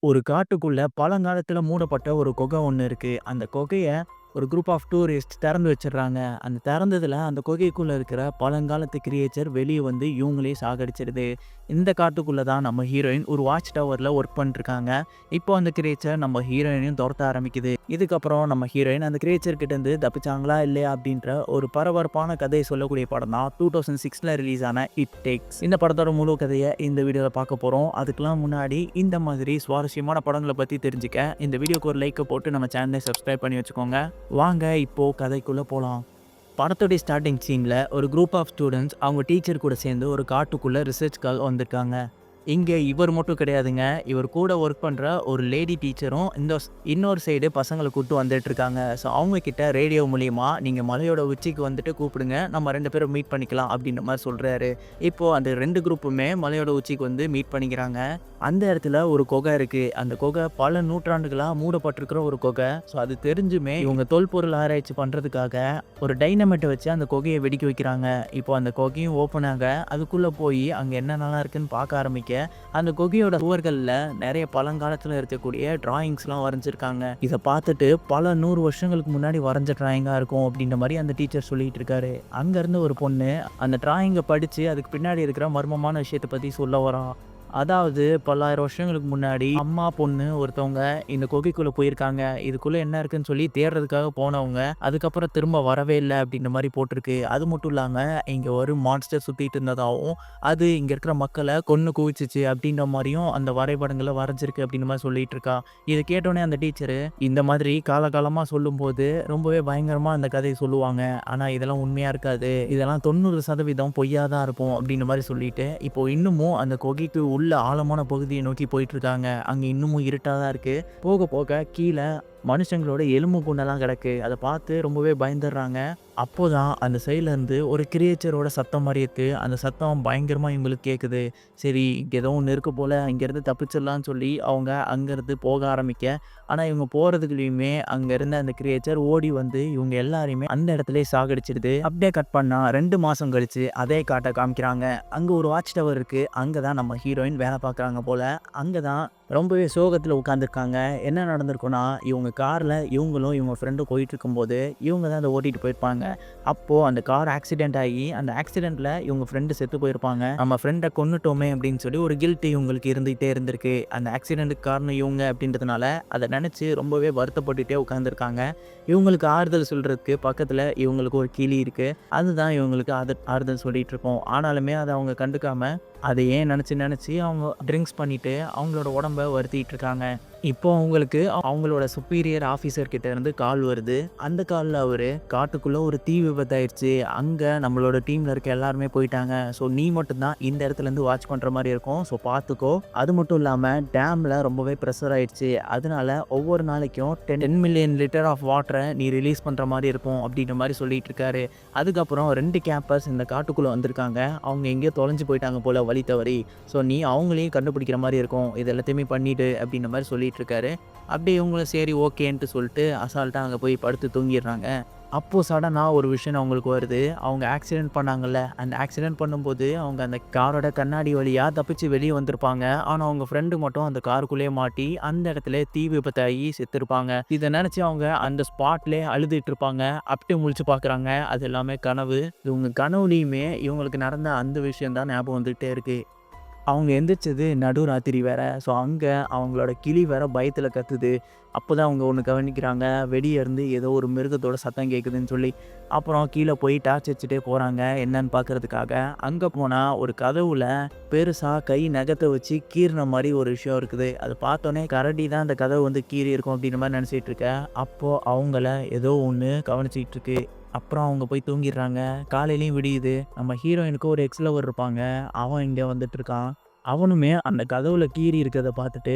ஒரு காட்டுக்குள்ள பழங்காலத்துல மூடப்பட்ட ஒரு குகை ஒண்ணு இருக்கு. அந்த குகைய ஒரு குரூப் ஆஃப் டூரிஸ்ட் திறந்து வச்சுடுறாங்க. அந்த திறந்ததுல அந்த குகைக்குள்ள இருக்கிற பழங்காலத்து கிரியேச்சர் வெளிய வந்து இவங்களையும் சாகடிச்சிடுது. இந்த காட்டுக்குள்ள தான் நம்ம ஹீரோயின் ஒரு வாட்ச் டவர்ல ஒர்க் பண்ணிட்டுருக்காங்க. இப்போ அந்த கிரியேச்சர் நம்ம ஹீரோயினையும் தொரத்த ஆரம்பிக்குது. இதுக்கப்புறம் நம்ம ஹீரோயின் அந்த கிரியேச்சர் கிட்ட இருந்து தப்பிச்சாங்களா இல்லையா அப்படின்ற ஒரு பரபரப்பான கதையை சொல்லக்கூடிய படம் தான் 2006ல ரிலீஸ் ஆன இட் டேக்ஸ். இந்த படத்தோட முழு கதையை இந்த வீடியோல பார்க்க போறோம். அதுக்கெல்லாம் முன்னாடி இந்த மாதிரி சுவாரஸ்யமான படங்களை பத்தி தெரிஞ்சுக்க இந்த வீடியோக்கு ஒரு லைக்கை போட்டு நம்ம சேனலை சப்ஸ்கிரைப் பண்ணி வச்சுக்கோங்க. வாங்க இப்போ கதைக்குள்ள போலாம். படத்துடைய ஸ்டார்டிங் சீன்ல ஒரு குரூப் ஆஃப் ஸ்டூடெண்ட்ஸ் அவங்க டீச்சர் கூட சேர்ந்து ஒரு காட்டுக்குள்ள ரிசர்ச்காக வந்திருக்காங்க. இங்க இவர் மட்டும் கிடையாதுங்க. இவர் கூட ஒர்க் பண்ற ஒரு லேடி டீச்சரும் இன்னொரு சைடு பசங்கள கூட்டு வந்துட்டு இருக்காங்க. ஸோ அவங்க கிட்ட ரேடியோ மூலியமா நீங்க மலையோட உச்சிக்கு வந்துட்டு கூப்பிடுங்க. நம்ம 2 பேரும் மீட் பண்ணிக்கலாம் அப்படின்ற மாதிரி சொல்றாரு. இப்போ அந்த 2 குரூப்புமே மலையோட உச்சிக்கு வந்து மீட் பண்ணிக்கிறாங்க. அந்த இடத்துல ஒரு குகை இருக்கு. அந்த குகை பல நூற்றாண்டுகளா மூடப்பட்டிருக்கிற ஒரு குகை. ஸோ அது தெரிஞ்சுமே இவங்க தொல்பொருள் ஆராய்ச்சி பண்றதுக்காக ஒரு டைனமைட்டை வச்சு அந்த குகையை வெடிக்க வைக்கிறாங்க. இப்போ அந்த குகையும் ஓப்பன் ஆக அதுக்குள்ள போய் அங்க என்னென்னலாம் இருக்குன்னு பார்க்க ஆரம்பிக்க அந்த குகையோட சுவர்கள்ல நிறைய பழங்காலத்துல இருக்கக்கூடிய டிராயிங்ஸ்லாம் வரைஞ்சிருக்காங்க. இதை பார்த்துட்டு பல 100 வருஷங்களுக்கு முன்னாடி வரைஞ்ச டிராயிங்கா இருக்கும் அப்படின்ற மாதிரி அந்த டீச்சர் சொல்லிட்டு இருக்காரு. அங்க இருந்து ஒரு பொண்ணு அந்த டிராயிங்கை படிச்சு அதுக்கு பின்னாடி இருக்கிற மர்மமான விஷயத்தை பத்தி சொல்ல வரா. அதாவது பல்லாயிரம் வருஷங்களுக்கு முன்னாடி அம்மா பொண்ணு ஒருத்தவங்க இந்த குகைக்குள்ள போயிருக்காங்க. இதுக்குள்ள என்ன இருக்குன்னு சொல்லி தேடுறதுக்காக போனவங்க அதுக்கப்புறம் திரும்ப வரவே இல்லை அப்படின்ற மாதிரி போட்டிருக்கு. அது மட்டும் இல்லாம இங்க ஒரு மான்ஸ்டர் சுத்திட்டு இருந்ததாகவும் அது இங்க இருக்கிற மக்களை கொன்னு குவிச்சிச்சு அப்படின்ற மாதிரியும் அந்த வரைபடங்களை வரைஞ்சிருக்கு அப்படின்ற மாதிரி சொல்லிட்டு இருக்கா. இதை கேட்டோடனே அந்த டீச்சரு இந்த மாதிரி காலகாலமா சொல்லும் போது ரொம்பவே பயங்கரமா அந்த கதையை சொல்லுவாங்க. ஆனா இதெல்லாம் உண்மையா இருக்காது, இதெல்லாம் 90% பொய்யா தான் இருக்கும் அப்படின்ற மாதிரி சொல்லிட்டு இப்போ இன்னமும் அந்த குகைக்கு உள்ள ஆழமான பகுதியை நோக்கி போயிட்டு இருக்காங்க. அங்க இன்னமும் இருட்டா தான் இருக்கு. போக போக கீழே மனுஷங்களோட எலும்பு கூண்டெல்லாம் கிடக்கு. அதை பார்த்து ரொம்பவே பயந்துடுறாங்க. அப்போதான் அந்த சைட்ல இருந்து ஒரு கிரியேச்சரோட சத்தம் மாதிரி இருக்கு. அந்த சத்தம் பயங்கரமா இவங்களுக்கு கேட்குது. சரி இங்கே ஏதோ ஒன்று இருக்கு போல, இங்கேருந்து தப்பிச்சிடலான்னு சொல்லி அவங்க அங்கேருந்து போக ஆரம்பிக்க, ஆனால் இவங்க போகிறதுக்குள்ளேயுமே அங்கே இருந்த அந்த கிரியேச்சர் ஓடி வந்து இவங்க எல்லாரையுமே அந்த இடத்துல சாகடிச்சிடுது. அப்படியே கட் பண்ணா 2 மாதம் கழிச்சு அதே காட்டை காமிக்கிறாங்க. அங்கே ஒரு வாட்ச் டவர் இருக்கு. அங்கே தான் நம்ம ஹீரோயின் வேலை பார்க்குறாங்க போல. அங்கே தான் ரொம்பவே சோகத்தில் உட்காந்துருக்காங்க. என்ன நடந்திருக்குன்னா இவங்க காரில் இவங்களும் இவங்க ஃப்ரெண்டும் போயிட்டு இருக்கும்போது இவங்க தான் அதை ஓட்டிகிட்டு போயிருப்பாங்க. அப்போது அந்த கார் ஆக்சிடென்ட் ஆகி அந்த ஆக்சிடெண்ட்டில் இவங்க ஃப்ரெண்டு செத்து போயிருப்பாங்க. நம்ம ஃப்ரெண்டை கொன்னுட்டோமே அப்படின்னு சொல்லி ஒரு கில்ட்டி இவங்களுக்கு இருந்துகிட்டே இருந்திருக்கு. அந்த ஆக்சிடென்ட்டுக்கு காரணம் இவங்க அப்படின்றதுனால அதை நினச்சி ரொம்பவே வருத்தப்பட்டுகிட்டே உட்காந்துருக்காங்க. இவங்களுக்கு ஆறுதல் சொல்கிறதுக்கு பக்கத்தில் இவங்களுக்கு ஒரு கிளி இருக்குது. அதுதான் இவங்களுக்கு ஆறுதல் சொல்லிகிட்டு இருக்கோம். ஆனாலுமே அதை அவங்க கண்டுக்காமல் அதை ஏன் நினச்சி அவங்க ட்ரிங்க்ஸ் பண்ணிவிட்டு அவங்களோட உடம்ப வருத்திட்டு இருக்காங்க. இப்போ அவங்களுக்கு அவங்களோட சுப்பீரியர் ஆஃபீஸர் கிட்ட இருந்து கால் வருது. அந்த காலில் அவர் காட்டுக்குள்ளே ஒரு தீ விபத்தாயிடுச்சு, அங்கே நம்மளோட டீமில் இருக்க எல்லாருமே போயிட்டாங்க. ஸோ நீ மட்டும்தான் இந்த இடத்துலேருந்து வாட்ச் பண்ணுற மாதிரி இருக்கும். ஸோ பார்த்துக்கோ. அது மட்டும் இல்லாமல் டேமில் ரொம்பவே ப்ரெஷர் ஆயிடுச்சு. அதனால ஒவ்வொரு நாளைக்கும் 10 மில்லியன் லிட்டர் ஆஃப் வாட்டரை நீ ரிலீஸ் பண்ணுற மாதிரி இருக்கும் அப்படின்ற மாதிரி சொல்லிட்டு இருக்காரு. அதுக்கப்புறம் 2 கேம்பர்ஸ் இந்த காட்டுக்குள்ளே வந்திருக்காங்க. அவங்க எங்கேயோ தொலைஞ்சு போயிட்டாங்க போல் வழி தவறி. ஸோ நீ அவங்களையும் கண்டுபிடிக்கிற மாதிரி இருக்கும், இது எல்லாத்தையுமே பண்ணிட்டு அப்படின்ற மாதிரி சொல்லிட்டு இருக்காரு. அப்படியே இவங்களும் சரி ஓகேன்ட்டு சொல்லிட்டு அசால்ட்டாக அங்கே போய் படுத்து தூங்கிடுறாங்க. அப்போது சடனாக ஒரு விஷயம் அவங்களுக்கு வருது. அவங்க ஆக்சிடென்ட் பண்ணாங்கல்ல, அந்த ஆக்சிடென்ட் பண்ணும்போது அவங்க அந்த காரோட கண்ணாடி வழியாக தப்பிச்சு வெளியே வந்திருப்பாங்க. ஆனால் அவங்க ஃப்ரெண்டு மட்டும் அந்த காருக்குள்ளேயே மாட்டி அந்த இடத்துல தீ விபத்தாகி செத்துருப்பாங்க. இதை நினச்சி அவங்க அந்த ஸ்பாட்லேயே அழுதுட்டு இருப்பாங்க. அப்படியே முழிச்சு பார்க்குறாங்க. அது எல்லாமே கனவு. இவங்க கனவுலையுமே இவங்களுக்கு நடந்த அந்த விஷயம் தான் ஞாபகம் வந்துகிட்டே இருக்குது. அவங்க எந்திரிச்சது நடுராத்திரி வேற. ஸோ அங்கே அவங்களோட கிளி வேற பயத்தில் கத்துது. அப்போ தான் அவங்க ஒன்று கவனிக்கிறாங்க. வெளியே இருந்து ஏதோ ஒரு மிருகத்தோட சத்தம் கேட்குதுன்னு சொல்லி அப்புறம் கீழே போய் டார்ச் வச்சுட்டே போகிறாங்க என்னன்னு பார்க்குறதுக்காக. அங்கே போனால் ஒரு கதவுல பெருசாக கை நகத்தை வச்சு கீறின மாதிரி ஒரு விஷயம் இருக்குது. அதை பார்த்தோன்னே கரடி தான் அந்த கதவு வந்து கீறி இருக்கும் அப்படின்ற மாதிரி நினச்சிட்டு இருக்கேன். அப்போது அவங்கள ஏதோ ஒன்று கவனிச்சிட்டு இருக்கு. அப்புறம் அவங்க போய் தூங்கிடுறாங்க. காலையிலையும் விடியுது. நம்ம ஹீரோயினுக்கு ஒரு எக்ஸ் லவர் இருப்பாங்க. அவன் இங்கே வந்துட்டு இருக்கான். அவனுமே அந்த கதவுல கீறி இருக்கிறத பார்த்துட்டு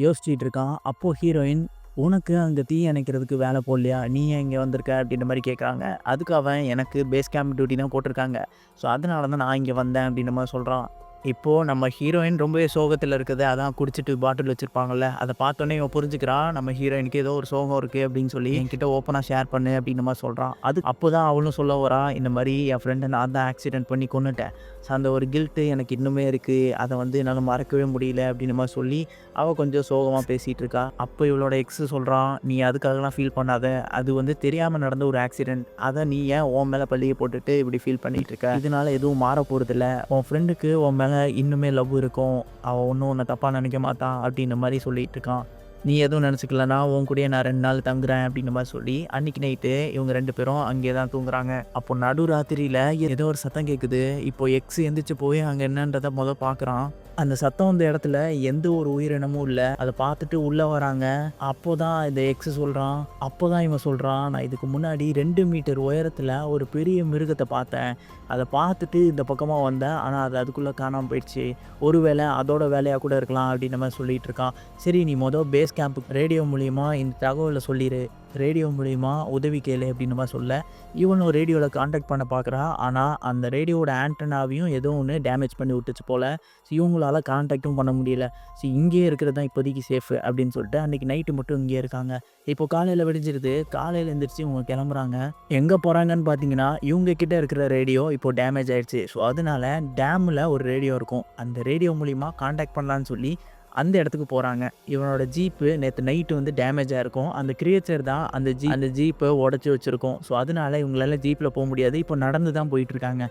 யோசிச்சுட்டு இருக்கான். அப்போது ஹீரோயின் உனக்கு அங்கே தீ அணைக்கிறதுக்கு வேலை போடலையா, நீ ஏன் இங்கே வந்திருக்க அப்படின்ற மாதிரி கேட்குறாங்க. அதுக்கு அவன் எனக்கு பேஸ் கேம்ப் டியூட்டி தான் போட்டிருக்காங்க, ஸோ அதனால தான் நான் இங்கே வந்தேன் அப்படின்ற மாதிரி சொல்கிறான். இப்போ நம்ம ஹீரோயின் ரொம்பவே சோகத்துல இருக்குது. அதான் குடிச்சிட்டு பாட்டில் வச்சிருப்பாங்கல்ல. அத பார்த்தோனே இவன் புரிஞ்சுக்கிறான். நம்ம ஹீரோயினுக்கு ஏதோ ஒரு சோகம் இருக்கு அப்படின்னு சொல்லி என்கிட்ட ஓப்பனா ஷேர் பண்ணு அப்படின்ற மாரி சொல்றான். அப்போதான் அவளும் சொல்ல வரா, இந்த மாரி என் ஃப்ரெண்ட நான் தான் ஆக்சிடென்ட் பண்ணி கொன்னுட்டேன். ஸோ அந்த ஒரு கில்ட்டு எனக்கு இன்னுமே இருக்கு. அத வந்து என்னால மறக்கவே முடியல அப்படின்ற மாரி சொல்லி அவ கொஞ்சம் சோகமா பேசிட்டு இருக்கா. அப்போ இவளோட எக்ஸ் சொல்றான், நீ அதுக்காகலாம் ஃபீல் பண்ணாத. அது வந்து தெரியாம நடந்த ஒரு ஆக்சிடென்ட். அத நீ ஏன் உன் மேல பழிய போட்டுட்டு இப்படி ஃபீல் பண்ணிட்டு இருக்க? இதனால எதுவும் மாறப் போறதில்ல. உன் ஃப்ரெண்டுக்கு உன் மேல இன்னுமே லவ் இருக்கும். அவன் ஒன்றும் உன்னை தப்பாக நினைக்க மாட்டான் அப்படின்ற மாதிரி சொல்லிட்டு இருக்கான். நீ எதுவும் நினச்சிக்கலனா உன் கூடயே நான் 2 நாள் தங்குறேன் அப்படின்ற மாதிரி சொல்லி அன்னைக்கு நைட்டு இவங்க 2 பேரும் அங்கே தான் தூங்குறாங்க. அப்போ நடுராத்திரியில் ஏதோ ஒரு சத்தம் கேட்குது. இப்போ எக்ஸ் எந்திரிச்சு போய் அங்கே என்னன்றதை பார்க்குறான். அந்த சத்தம் வந்த இடத்துல எந்த ஒரு உயிரினமும் இல்லை. அதை பார்த்துட்டு உள்ளே வராங்க. அப்போதான் இந்த எக்ஸ் சொல்கிறான். அப்போதான் இவன் சொல்கிறான், நான் இதுக்கு முன்னாடி 2 மீட்டர் உயரத்தில் ஒரு பெரிய மிருகத்தை பார்த்தேன். அதை பார்த்துட்டு இந்த பக்கமாக வந்தேன். ஆனால் அது அதுக்குள்ளே காணாமல் போயிடுச்சு. ஒருவேளை அதோட வேலையாக கூட இருக்கலாம் அப்படின்ற மாதிரி சொல்லிட்டு இருக்கான். சரி, நீ பேஸ் கேம்புக்கு ரேடியோ மூலிமா இந்த தகவலை சொல்லிடு. ரேடியோ மூலிமா உதவி கேளு அப்படின்ற மாதிரி சொல்ல இவனும் ரேடியோவில் காண்டாக்ட் பண்ண பார்க்குறா. ஆனால் அந்த ரேடியோவோட ஆண்டனாவையும் ஏதோ ஒன்று டேமேஜ் பண்ணி விட்டுச்சு போல். ஸோ இவங்களால காண்டாக்டும் பண்ண முடியல. ஸோ இங்கேயே இருக்கிறது தான் இப்போதைக்கு சேஃபு அப்படின்னு சொல்லிட்டு அன்றைக்கி நைட்டு மட்டும் இங்கேயே இருக்காங்க. இப்போ காலையில் விடிஞ்சிருது. காலையில் எழுந்திரிச்சு இவங்க கிளம்புறாங்க. எங்கே போகிறாங்கன்னு பார்த்தீங்கன்னா, இவங்க கிட்டே இருக்கிற ரேடியோ இப்போ டேமேஜ் ஆகிடுச்சு. ஸோ அதனால டேமில் ஒரு ரேடியோ இருக்கும். அந்த ரேடியோ மூலிமா காண்டாக்ட் பண்ணலான்னு சொல்லி அந்த இடத்துக்கு போகிறாங்க. இவனோட ஜீப்பு நேற்று நைட்டு வந்து டேமேஜ் ஆகிருக்கும். அந்த கிரியேச்சர் தான் அந்த ஜீப்பை உடச்சி வச்சுருக்கோம். ஸோ அதனால இவங்களால ஜீப்பில் போக முடியாது. இப்போ நடந்து தான் போயிட்டுருக்காங்க.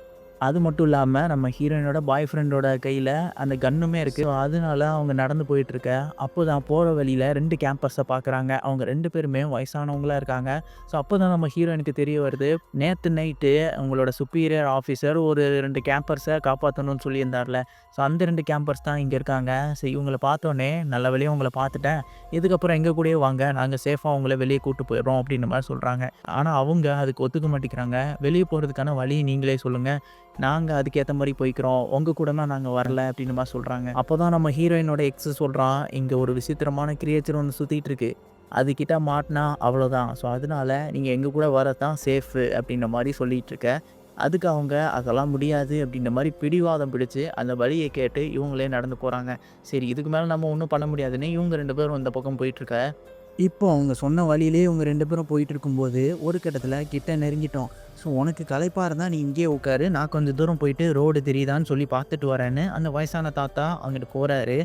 அது மட்டும் இல்லாம நம்ம ஹீரோயினோட பாய் ஃப்ரெண்டோட கையில அந்த கன்னுமே இருக்கு. ஸோ அதனால அவங்க நடந்து போயிட்டுருக்க. அப்போதான் போற வழியில 2 கேம்பர்ஸை பார்க்குறாங்க. அவங்க 2 பேருமே வயசானவங்களா இருக்காங்க. ஸோ அப்போதான் நம்ம ஹீரோயினுக்கு தெரிய வருது, நேற்று நைட்டு உங்களோட சுப்பீரியர் ஆஃபீஸர் ஒரு 2 கேம்பர்ஸை காப்பாற்றணும்னு சொல்லியிருந்தார்ல. ஸோ அந்த 2 கேம்பர்ஸ் தான் இங்கே இருக்காங்க. ஸோ இவங்களை பார்த்தோன்னே நல்ல வேளையா உங்களை பார்த்துட்டேன். இதுக்கப்புறம் எங்கள் கூடயே வாங்க, நாங்கள் சேஃபாக அவங்கள வெளியே கூட்டு போயிடுறோம் அப்படின்ற மாதிரி சொல்கிறாங்க. ஆனால் அவங்க அதுக்கு ஒத்துக்க மாட்டேங்கிறாங்க. வெளியே போகிறதுக்கான வழி நீங்களே சொல்லுங்கள், நாங்கள் அதுக்கேற்ற மாதிரி போய்க்கிறோம், உங்கள் கூடனா நாங்கள் வரல அப்படின்னு மாதிரி சொல்கிறாங்க. அப்போ தான் நம்ம ஹீரோயினோட எக்ஸ் சொல்கிறான், இங்கே ஒரு விசித்திரமான கிரியேச்சர் ஒன்று சுற்றிட்டு இருக்கு, அதுக்கிட்ட மாட்டினா அவ்வளோதான். ஸோ அதனால நீங்கள் எங்கள் கூட வரதான் சேஃபு அப்படின்ற மாதிரி சொல்லிகிட்டு இருக்க. அதுக்கு அவங்க அதெல்லாம் முடியாது அப்படின்ற மாதிரி பிடிவாதம் பிடிச்சு அந்த வழியை கேட்டு இவங்களே நடந்து போகிறாங்க. சரி, இதுக்கு மேலே நம்ம ஒன்றும் பண்ண முடியாதுன்னு இவங்க 2 பேரும் இந்த பக்கம் போயிட்டுருக்க. இப்போ அவங்க சொன்ன வழியிலே இவங்க 2 பேரும் போயிட்டு இருக்கும்போது ஒரு கட்டத்தில் கிட்ட நெருங்கிட்டோம். ஸோ உனக்கு களைப்பாக இருந்தால் நீ இங்கேயே உட்காரு, நான் கொஞ்சம் தூரம் போயிட்டு ரோடு தெரியுதான்னு சொல்லி பார்த்துட்டு வரேன்னு அந்த வயசான தாத்தா அங்கிட்டு போகிறாரு.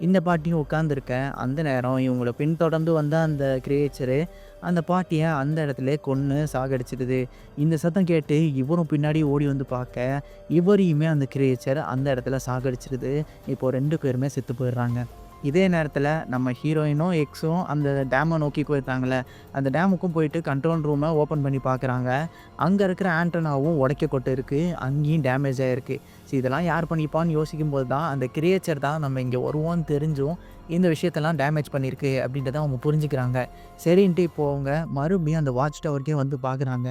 இந்த பாட்டியும் உட்காந்துருக்கேன். அந்த நேரம் இவங்கள பின்தொடர்ந்து வந்த அந்த கிரியேச்சரு அந்த பாட்டியை அந்த இடத்துல கொன்று சாகடிச்சிடுது. இந்த சத்தம் கேட்டு இவரும் பின்னாடி ஓடி வந்து பார்க்க இவரையுமே அந்த கிரியேச்சர் அந்த இடத்துல சாகடிச்சிடுது. இப்போது 2 பேருமே செத்து போயிடுறாங்க. இதே நேரத்தில் நம்ம ஹீரோயினும் எக்ஸும் அந்த டேமை நோக்கி போயிருந்தாங்களே, அந்த டேமுக்கும் போயிட்டு கண்ட்ரோல் ரூமை ஓப்பன் பண்ணி பார்க்குறாங்க. அங்கே இருக்கிற ஆண்டனாவும் உடைக்கப்பட்டு இருக்குது, அங்கேயும் டேமேஜ் ஆகிருக்கு. ஸோ இதெல்லாம் யார் பண்ணிப்பான்னு யோசிக்கும்போது தான் அந்த கிரியேச்சர் தான் நம்ம இங்கே வருவோன்னு தெரிஞ்சும் இந்த விஷயத்தெல்லாம் டேமேஜ் பண்ணியிருக்கு அப்படின்றத அவங்க புரிஞ்சுக்கிறாங்க. சரின்ட்டு இப்போது அவங்க மறுபடியும் அந்த வாட்ச் டவருக்கே வந்து பார்க்குறாங்க.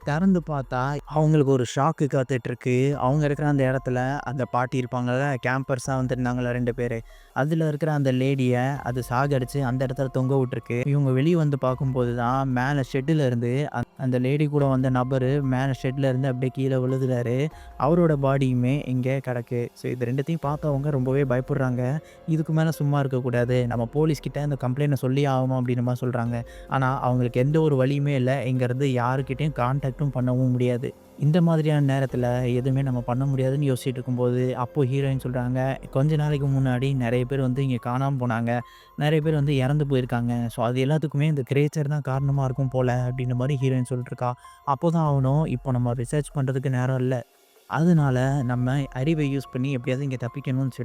திறந்து பார்த்தா அவங்களுக்கு ஒரு ஷாக்கு காத்துட்ருக்கு. அவங்க இருக்கிற அந்த இடத்துல அந்த பாட்டி இருப்பாங்கள்ல, கேம்பர்ஸாக வந்துருந்தாங்களே 2 பேர், அதில் இருக்கிற அந்த லேடியை அது சாகடிச்சு அந்த இடத்துல தொங்க விட்டுருக்கு. இவங்க வெளியே வந்து பார்க்கும்போது தான் மேலே ஷெட்டில் இருந்து அந்த லேடி கூட வந்த நபர் மேலே ஷெட்டில் இருந்து அப்படியே கீழே விழுதுறாரு. அவரோட பாடியுமே இங்கே கிடக்கு. ஸோ இது 2த்தையும் பார்த்தவங்க ரொம்பவே பயப்படுறாங்க. இதுக்கு மேலே சும்மா இருக்கக்கூடாது, நம்ம போலீஸ்கிட்ட இந்த கம்ப்ளைண்ட்டை சொல்லி ஆகணும் அப்படின்ற மாதிரி சொல்கிறாங்க. ஆனால் அவங்களுக்கு எந்த ஒரு வழியுமே இல்லை. இங்கேருந்து யாருக்கிட்டையும் கான்டாக்டும் பண்ணவும் முடியாது. இந்த மாதிரியான நேரத்தில் எதுவுமே நம்ம பண்ண முடியாதுன்னு யோசிச்சுட்டு இருக்கும்போது அப்போது ஹீரோயின் சொல்கிறாங்க, கொஞ்ச நாளைக்கு முன்னாடி நிறைய பேர் வந்து இங்கே காணாமல் போனாங்க, நிறைய பேர் வந்து இறந்து போயிருக்காங்க. ஸோ அது எல்லாத்துக்குமே இந்த கிரியேச்சர் தான் காரணமாக இருக்கும் போல் அப்படின்ற மாதிரி ஹீரோயின் சொல்லிட்டுருக்கா. அப்போ தான் ஆகணும், இப்போ நம்ம ரிசர்ச் பண்ணுறதுக்கு நேரம் இல்லை, அதனால நம்ம அறிவை யூஸ் பண்ணி எப்படியாவது இங்கே தப்பிக்கணும்னு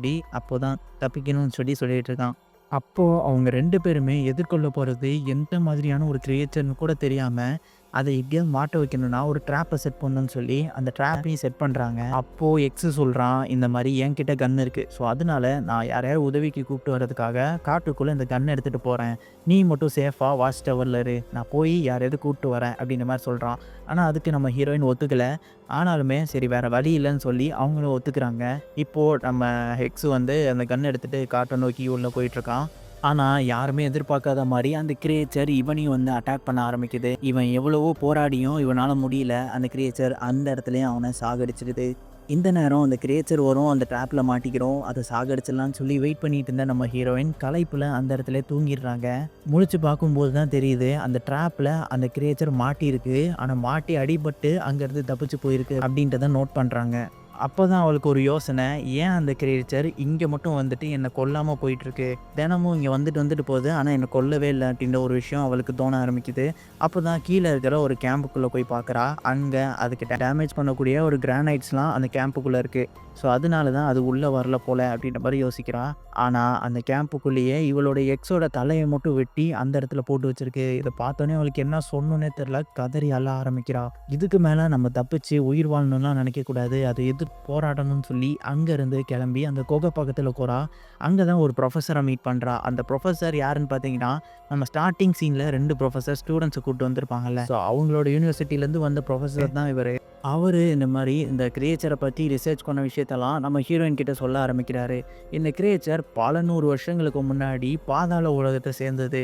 சொல்லி சொல்லிகிட்டு இருக்கான். அப்போது அவங்க 2 பேருமே எதிர்கொள்ள போகிறது எந்த மாதிரியான ஒரு கிரியேச்சர்னு கூட தெரியாமல் அதை எப்படியாவது மாட்ட வைக்கணும்னா ஒரு ட்ராப்பை செட் பண்ணணும்னு சொல்லி அந்த ட்ராப்பையும் செட் பண்ணுறாங்க. அப்போது எக்ஸு சொல்கிறான், இந்த மாதிரி என்கிட்ட கன் இருக்குது, ஸோ அதனால நான் யாரையாவது உதவிக்கு கூப்பிட்டு வர்றதுக்காக காட்டுக்குள்ளே இந்த கன் எடுத்துகிட்டு போகிறேன், நீ மட்டும் சேஃபாக வாட்ச் டவரில் இரு, நான் போய் யாரையாவது கூப்பிட்டு வரேன் அப்படின்ற மாதிரி சொல்கிறான். ஆனால் அதுக்கு நம்ம ஹீரோயின் ஒத்துக்கலை. ஆனாலுமே சரி வேறு வழி இல்லைன்னு சொல்லி அவங்களும் ஒத்துக்கிறாங்க. இப்போது நம்ம எக்ஸு வந்து அந்த கன் எடுத்துகிட்டு காட்டை நோக்கி உள்ளே போயிட்டுருக்கான். ஆனால் யாருமே எதிர்பார்க்காத மாதிரி அந்த கிரியேச்சர் இவனையும் வந்து அட்டாக் பண்ண ஆரம்பிக்குது. இவன் எவ்வளவோ போராடியும் இவனால் முடியல. அந்த கிரியேச்சர் அந்த இடத்துலையும் அவனை சாகடிச்சிடுது. இந்த நேரம் அந்த கிரியேச்சர் வரும், அந்த ட்ராப்ல மாட்டிக்கிறோம், அதை சாகடிச்சிடலான்னு சொல்லி வெயிட் பண்ணிட்டு இருந்த நம்ம ஹீரோயின் களைப்புல அந்த இடத்துல தூங்கிடுறாங்க. முழிச்சு பார்க்கும்போது தான் தெரியுது அந்த ட்ராப்ல அந்த கிரியேச்சர் மாட்டியிருக்கு. ஆனா மாட்டி அடிபட்டு அங்கேருந்து தப்பிச்சு போயிருக்கு அப்படின்றத நோட் பண்ணுறாங்க. அப்பதான் அவளுக்கு ஒரு யோசனை. ஏன் அந்த கிரியேச்சர் இங்க மட்டும் வந்துட்டு என்ன கொல்லாம போயிட்டுருக்கு? தினமும் இங்க வந்துட்டு வந்துட்டு போகுது. ஆனா என்ன கொல்லவே இல்ல அப்படின்ற ஒரு விஷயம் அவளுக்கு தோண ஆரம்பிக்குது. அப்பதான் கீழ இருக்கிற ஒரு கேம்புக்குள்ள போய் பார்க்குறா. அங்க அதுக்கு டேமேஜ் பண்ணக்கூடிய ஒரு கிரானைட்ஸ்லாம் அந்த கேம்புக்குள்ள இருக்கு. ஸோ அதனால தான் அது உள்ள வரல போல அப்படின்ற மாரி யோசிக்கிறா. ஆனா அந்த கேம்புக்குள்ளேயே இவளோட எக்ஸோட தலைய மட்டும் வெட்டி அந்த இடத்துல போட்டு வச்சிருக்கு. இத பார்த்தோனே அவளுக்கு என்ன சொல்லணும்னே தெரியல. கதறி அழ ஆரம்பிக்கிறா. இதுக்கு மேல நம்ம தப்பிச்சு உயிர் வாழணும்லாம் நினைக்கக்கூடாது. அதை எதிர்த்து போராடணும்னு சொல்லி அங்கேருந்து கிளம்பி அந்த குகை பக்கத்துல போறா. அங்க தான் ஒரு ப்ரொஃபஸர மீட் பண்றா. அந்த ப்ரொஃபஸர் யாருன்னு பார்த்தீங்கன்னா, நம்ம ஸ்டார்ட்டிங் சீன்ல 2 ப்ரொஃபஸர் ஸ்டூடண்ட்ஸ கூட்டு வந்திருப்பாங்கல்ல. ஸோ அவங்களோட யூனிவர்சிட்டிலேருந்து வந்த ப்ரொஃபஸர் தான் இவரு. அவரு இந்த மாரி இந்த கிரியேச்சர பத்தி ரிசர்ச் பண்ண விஷயத்தெல்லாம் நம்ம ஹீரோயின் கிட்ட சொல்ல ஆரம்பிக்கிறாரு. இந்த கிரியேச்சர் பல 100 வருஷங்களுக்கு முன்னாடி பாதாள உலகத்த சேர்ந்தது.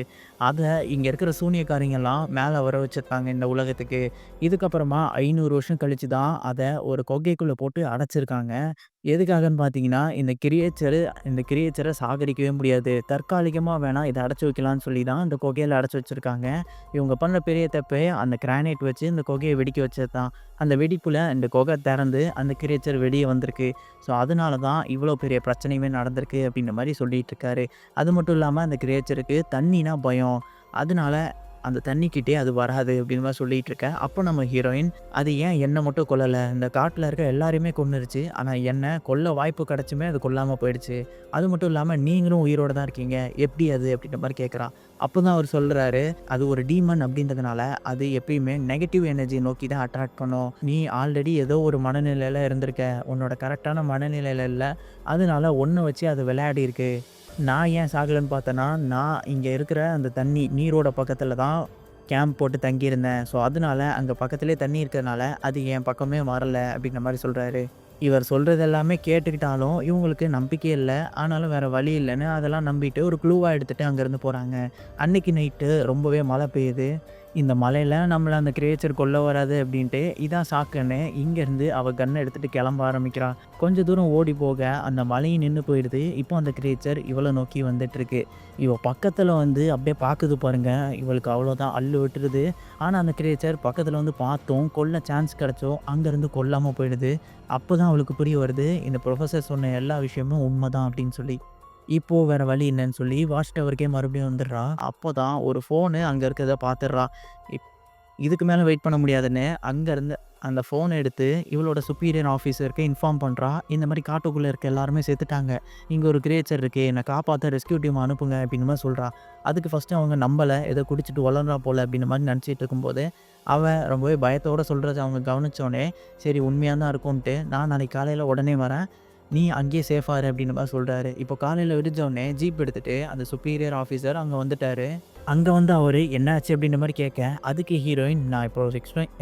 அத இங்க இருக்கிற சூனியக்காரங்கலாம் மேல வர வச்சிருக்காங்க இந்த உலகத்துக்கு. இதுக்கப்புறமா 500 வருஷம் கழிச்சு தான் அத ஒரு கொகைக்குள்ள போட்டு அடைச்சிருக்காங்க. எதுக்காகன்னு பார்த்தீங்கன்னா, இந்த கிரியேச்சர சாகடிக்கவே முடியாது. தற்காலிகமா வேணா இத அடைச்சு வைக்கலான்னு சொல்லி தான் இந்த கொகையில அடைச்சு வச்சிருக்காங்க. இவங்க பண்ண பெரிய தப்பே அந்த கிரானைட் வச்சு இந்த கொகைய வெடிக்க வச்சது தான். அந்த வெடிப்புல இந்த கொகை திறந்து அந்த கிரியேச்சர் வெளிய வந்திருக்கு. ஸோ அதனால தான் இவ்வளோ பெரிய பிரச்சனையுமே நடந்திருக்கு அப்படின்ற மாரி சொல்லிட்டு இருக்காரு. அது மட்டும் இல்லாம அந்த கிரியேச்சருக்கு தண்ணினா பயம். அதனால அந்த தண்ணிக்கிட்டயே அது வராது அப்படின்னு மாரி சொல்லிட்டு இருக்க. அப்போ நம்ம ஹீரோயின், அது ஏன் என்ன மட்டும் கொல்லல? இந்த காட்டுல இருக்க எல்லாரையுமே கொன்னுருச்சு. ஆனா என்ன கொல்ல வாய்ப்பு கிடைச்சுமே அது கொல்லாம போயிடுச்சு. அது மட்டும் இல்லாம நீங்களும் உயிரோட தான் இருக்கீங்க. எப்படி அது? அப்படின்ற மாரி கேட்குறா. அப்பதான் அவரு சொல்றாரு, அது ஒரு டீமன் அப்படின்றதுனால அது எப்பயுமே நெகட்டிவ் எனர்ஜிய நோக்கி தான் அட்ராக்ட் பண்ணும். நீ ஆல்ரெடி ஏதோ ஒரு மனநிலையில இருந்திருக்க. உன்னோட கரெக்ட்டான மனநிலையில இல்ல. அதனால உன்ன வச்சு அது விளையாடியிருக்கு. நான் ஏன் சாகலன்னு பார்த்தேன்னா, நான் இங்க இருக்கிற அந்த நீரோட பக்கத்துல தான் கேம்ப் போட்டு தங்கியிருந்தேன். ஸோ, அதனால அங்க பக்கத்திலேயே தண்ணி இருக்கிறதுனால, அது என் பக்கமே வரல அப்படின்ற மாரி சொல்றாரு. இவர் சொல்றது எல்லாமே கேட்டுக்கிட்டாலும், இவங்களுக்கு நம்பிக்கை இல்ல. ஆனாலும் வேற வழி இல்லன்னு அதெல்லாம் நம்பிட்டு ஒரு க்ளூவா எடுத்துட்டு அங்கேருந்து போறாங்க. அன்னைக்கு நைட்டு ரொம்பவே மழை பெய்யுது. இந்த மழையில நம்மள அந்த கிரியேச்சர் கொல்ல வராது அப்படின்ட்டு, இதான் சாக்குன்னு இங்கேருந்து அவ கன்ன எடுத்துட்டு கிளம்ப ஆரம்பிக்கிறா. கொஞ்ச தூரம் ஓடி போக அந்த மழையும் நின்னு போயிடுது. இப்போ அந்த கிரியேச்சர் இவள நோக்கி வந்துட்டுருக்கு. இவ பக்கத்துல வந்து அப்படியே பாக்குது பாருங்க. இவளுக்கு அவ்வளோதான் அல்லு விட்டுருது. ஆனா அந்த கிரியேச்சர் பக்கத்துல வந்து பார்த்தும் கொல்ல சான்ஸ் கிடைச்சும் அங்கேருந்து கொல்லாம போயிடுது. அப்பதான் அவளுக்கு புரிய வருது, இந்த புரொஃபசர் சொன்ன எல்லா விஷயமும் உண்மைதான் அப்படின்னு சொல்லி. இப்போ வேற வழி இல்லன்னு சொல்லி வாட்ச் டவருக்கே மறுபடியும் வந்துடுறா. அப்போதான் ஒரு ஃபோனு அங்க இருக்கிறத பார்த்துடுறா. இப் இதுக்கு மேல வெயிட் பண்ண முடியாதுன்னு அங்கருந்து அந்த ஃபோன எடுத்து இவளோட சுப்பீரியர் ஆஃபீசருக்கு இன்ஃபார்ம் பண்றா. இந்த மாரி காட்டுக்குள்ள இருக்க எல்லாருமே செத்துட்டாங்க. இங்க ஒரு கிரியேச்சர் இருக்கு. என்ன காப்பாத்த ரெஸ்க்யூ டீம் அனுப்புங்க அப்படின்னு மாரி சொல்றா. அதுக்கு ஃபர்ஸ்ட்டு அவங்க நம்பல. ஏதோ குடிச்சிட்டு உளர்றா போல அப்படின்ற மாரி நெனச்சிட்டு இருக்கும்போது, அவ ரொம்பவே பயத்தோட சொல்றத அவங்க கவனிச்சோனே, சரி உண்மையா தான் இருக்கும்ன்ட்டு, நான் நாளைக்கு காலையில உடனே வரேன். நீ அங்கேயே சேஃபா இரு அப்படின்ற மாரி சொல்றாரு. இப்போ காலையில விடிஞ்சோனே ஜீப் எடுத்துட்டு அந்த சுப்பீரியர் ஆஃபீசர் அங்க வந்துட்டாரு. அங்க வந்து அவரு என்னாச்சு அப்படின்ற மாரி கேட்க, அதுக்கு ஹீரோயின் நான் இப்போ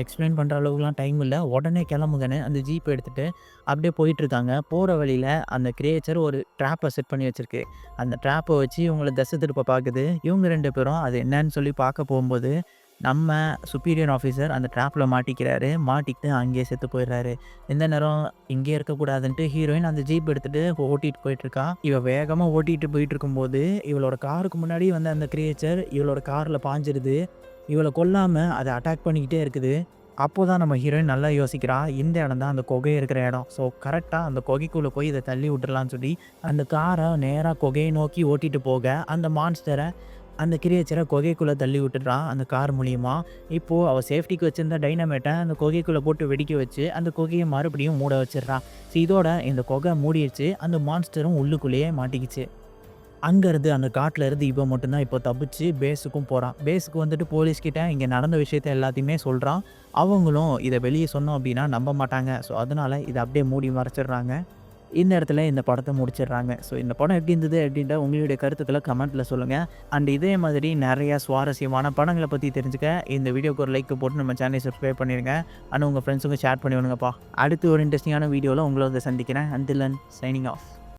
எக்ஸ்பிளைன் பண்ற அளவுக்குலாம் டைம் இல்ல. உடனே கிளம்புங்கன்னு அந்த ஜீப் எடுத்துட்டு அப்படியே போயிட்டுருக்காங்க. போற வழியில அந்த கிரியேச்சர் ஒரு ட்ராப்ப செட் பண்ணி வச்சிருக்கு. அந்த ட்ராப்ப வச்சு இவங்கள திசை திருப்ப பாக்குது. இவங்க 2 பேரும் அது என்னன்னு சொல்லி பார்க்க போம்போது, நம்ம சுப்பீரியர் ஆஃபீசர் அந்த ட்ராப்ல மாட்டிக்கிறாரு. மாட்டிக்கிட்டு அங்கேயே செத்து போயிடுறாரு. இந்த நேரம் இங்கேயே இருக்கக்கூடாதுன்ட்டு ஹீரோயின் அந்த ஜீப் எடுத்துட்டு ஓட்டிட்டு போயிட்டுருக்கா. இவ வேகமா ஓட்டிட்டு போயிட்டுருக்கும்போது, இவளோட காருக்கு முன்னாடி வந்த அந்த கிரியேச்சர் இவளோட கார்ல பாஞ்சிருது. இவள கொல்லாம அத அட்டாக் பண்ணிக்கிட்டே இருக்குது. அப்போதான் நம்ம ஹீரோயின் நல்லா யோசிக்கிறா. இந்த இடம் தான் அந்த குகை இருக்கிற இடம். ஸோ கரெக்ட்டா அந்த குகைக்குள்ள போய் இத தள்ளி விட்டுறலான்னு சொல்லி, அந்த கார நேரா குகைய நோக்கி ஓட்டிட்டு போக, அந்த மான்ஸ்டர அந்த கிரியேச்சர குகைக்குள்ள தள்ளி விட்டுடுறா அந்த கார் மூலியமா. இப்போ அவ சேஃப்டிக்கு வச்சிருந்த டைனமைட்ட அந்த குகைக்குள்ள போட்டு வெடிக்க வச்சு, அந்த குகைய மறுபடியும் மூட வச்சிடுறா. ஸோ இதோட இந்த குகை மூடிருச்சு. அந்த மான்ஸ்டரும் உள்ளுக்குள்ளேயே மாட்டிக்கிச்சு. அங்கருந்து அந்த காட்டுல இருந்து இவன் மட்டும் தான் இப்போ தப்பிச்சு பேஸுக்கும் போறான். பேஸுக்கு வந்துட்டு போலீஸ் கிட்ட இங்க நடந்த விஷயத்த எல்லாத்தையுமே சொல்றான். அவங்களும் இத வெளிய சொன்னோம் அப்டின்னா நம்ப மாட்டாங்க. ஸோ அதனால இத அப்படியே மூடி மறைச்சிடுறாங்க. இந்த இடத்துல இந்த படத்த முடிச்சிடுறாங்க. ஸோ இந்த படம் எப்படி இருந்தது அப்படின்ற உங்களுடைய கருத்துக்கள கமெண்ட்ல சொல்லுங்க. அண்ட் இதே மாதிரி நெறைய சுவாரஸ்யமான படங்கள பத்தி தெரிஞ்சுக்க இந்த வீடியோக்கு ஒரு லைக் போட்டு நம்ம சேனலை சப்ஸ்கிரைப் பண்ணிருங்க. அண்ட் உங்க ஃப்ரெண்ட்ஸுக்கும் ஷேர் பண்ணி விடுங்கப்பா. அடுத்து ஒரு இன்ட்ரெஸ்டிங்கான வீடியோல உங்கள வந்து சந்திக்கிறேன். Until then signing off.